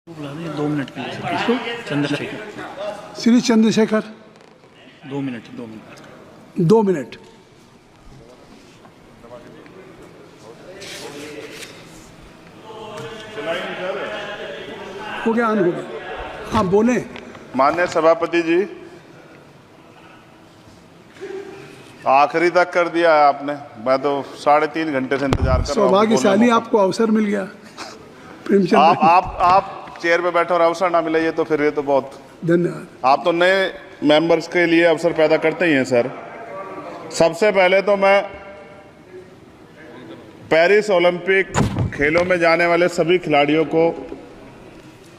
बुला दें 2 मिनट के लिए इसको। Chandrashekhar, Shri Chandrashekhar 2 minute 2 minute. 2 minute. हो गया, ऑन हो गया। हाँ बोले। माननीय सभापति जी, आखिरी तक कर दिया है आपने। मैं तो 3.5 घंटे से इंतजार कर रहा हूँ। सौभाग्यशाली आपको अवसर मिल गया। प्रेमचंद आप चेयर पे बैठे और अवसर ना मिले, ये तो फिर ये तो बहुत धन्यवाद। आप तो नए मेंबर्स के लिए अवसर पैदा करते ही हैं सर। सबसे पहले तो मैं पेरिस ओलंपिक खेलों में जाने वाले सभी खिलाड़ियों को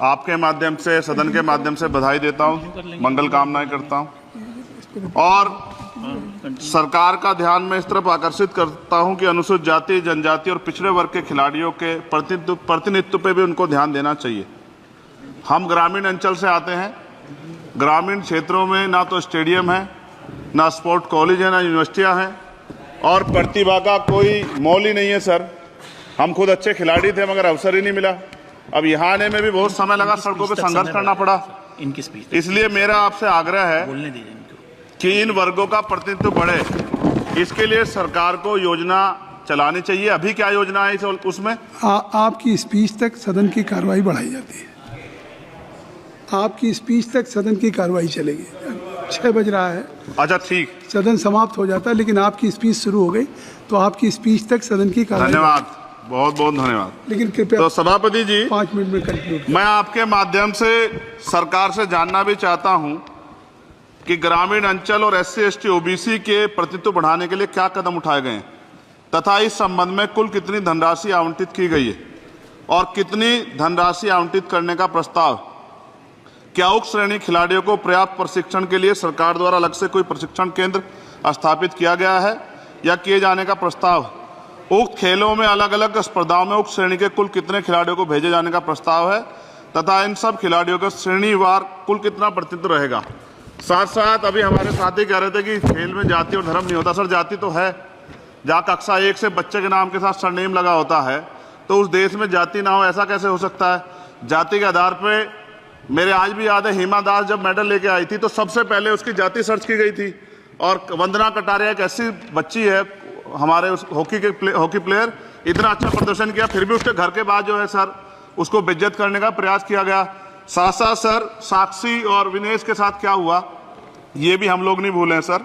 आपके माध्यम से, सदन के माध्यम से बधाई देता हूं, मंगल कामनाएं करता हूं और सरकार का ध्यान में इस तरफ आकर्षित करता हूं कि अनुसूचित जाति, जनजाति और पिछड़े वर्ग के खिलाड़ियों के प्रतिनिधित्व पे भी उनको ध्यान देना चाहिए। हम ग्रामीण अंचल से आते हैं। ग्रामीण क्षेत्रों में ना तो स्टेडियम है, ना स्पोर्ट कॉलेज है, ना यूनिवर्सिटियां हैं और प्रतिभा का कोई मोल ही नहीं है सर। हम खुद अच्छे खिलाड़ी थे मगर अवसर ही नहीं मिला। अब यहाँ आने में भी बहुत समय लगा, सड़कों पे संघर्ष करना पड़ा। इनकी स्पीच इसलिए मेरा आपसे आग्रह है बोलने दीजिए इनको कि इन वर्गों का प्रतिनिधित्व बढ़े। इसके लिए सरकार को योजना चलानी चाहिए। अभी क्या योजना है उसमें? आपकी स्पीच तक सदन की कार्रवाई बढ़ाई जाती है। आपकी स्पीच तक सदन की कार्रवाई चलेगी। 6 बज रहा है। अच्छा ठीक, सदन समाप्त हो जाता है, लेकिन आपकी स्पीच शुरू हो गई तो आपकी स्पीच तक सदन की कार्रवाई। धन्यवाद, बहुत बहुत धन्यवाद। लेकिन कृपया तो सभापति जी, 5 मिनट में कंक्लूड। मैं आपके माध्यम से सरकार से जानना भी चाहता हूं कि ग्रामीण अंचल और SC, ST, OBC के प्रतिनिधित्व बढ़ाने के लिए क्या कदम उठाए गए हैं तथा इस संबंध में कुल कितनी धनराशि आवंटित की गई है और कितनी धनराशि आवंटित करने का प्रस्ताव। क्या उक्त श्रेणी खिलाड़ियों को पर्याप्त प्रशिक्षण के लिए सरकार द्वारा अलग से कोई प्रशिक्षण केंद्र स्थापित किया गया है या किए जाने का प्रस्ताव। उक्त खेलों में अलग अलग स्पर्धाओं में उक्त श्रेणी के कुल कितने खिलाड़ियों को भेजे जाने का प्रस्ताव है तथा इन सब खिलाड़ियों का श्रेणीवार कुल कितना प्रतिनिधित्व रहेगा। साथ साथ अभी हमारे साथी कह रहे थे कि खेल में जाति और धर्म नहीं होता। सर, जाति तो है। जहाँ कक्षा 1 से बच्चे के नाम के साथ सरनेम लगा होता है तो उस देश में जाति ना हो, ऐसा कैसे हो सकता है? जाति के आधार पर मेरे आज भी याद है, हिमा दास जब मेडल लेके आई थी तो सबसे पहले उसकी जाति सर्च की गई थी। और वंदना कटारिया एक ऐसी बच्ची है, हमारे उस हॉकी प्लेयर, इतना अच्छा प्रदर्शन किया, फिर भी उसके घर के बाद जो है सर उसको बेइज्जत करने का प्रयास किया गया। साथ साथ सर साक्षी और विनेश के साथ क्या हुआ ये भी हम लोग नहीं भूलें सर।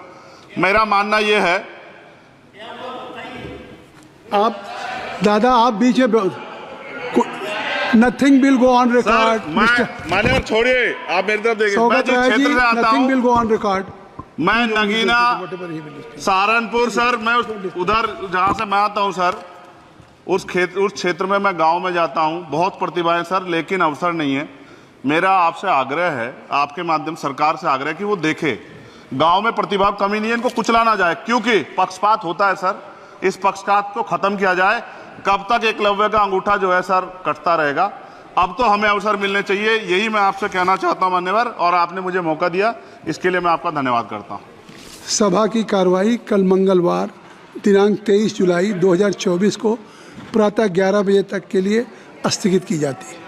मेरा मानना ये है, आप दादा आप बीच में, nothing will go on record. मान्यवर छोड़िए, आप मेरी तरफ देखिए। मैं जिस क्षेत्र से आता नथिंग विल हूँ, गो ऑन रिकॉर्ड। मैं नगीना, सहारनपुर सर, मैं उधर जहाँ से मैं आता हूँ सर, उस क्षेत्र में मैं गांव में जाता हूँ। बहुत प्रतिभाएं सर, लेकिन अवसर नहीं है। मेरा आपसे आग्रह है, आपके माध्यम सरकार से आग्रह है कि वो देखे गांव में प्रतिभा कमी नहीं है, इनको कुचला ना जाए क्योंकि पक्षपात होता है सर। इस पक्षपात को खत्म किया जाए। कब तक एकलव्य का अंगूठा जो है सर कटता रहेगा? अब तो हमें अवसर मिलने चाहिए, यही मैं आपसे कहना चाहता हूं मान्यवर, और आपने मुझे मौका दिया, इसके लिए मैं आपका धन्यवाद करता हूं। सभा की कार्रवाई कल मंगलवार दिनांक 23 जुलाई 2024 को प्रातः 11 बजे तक के लिए स्थगित की जाती है।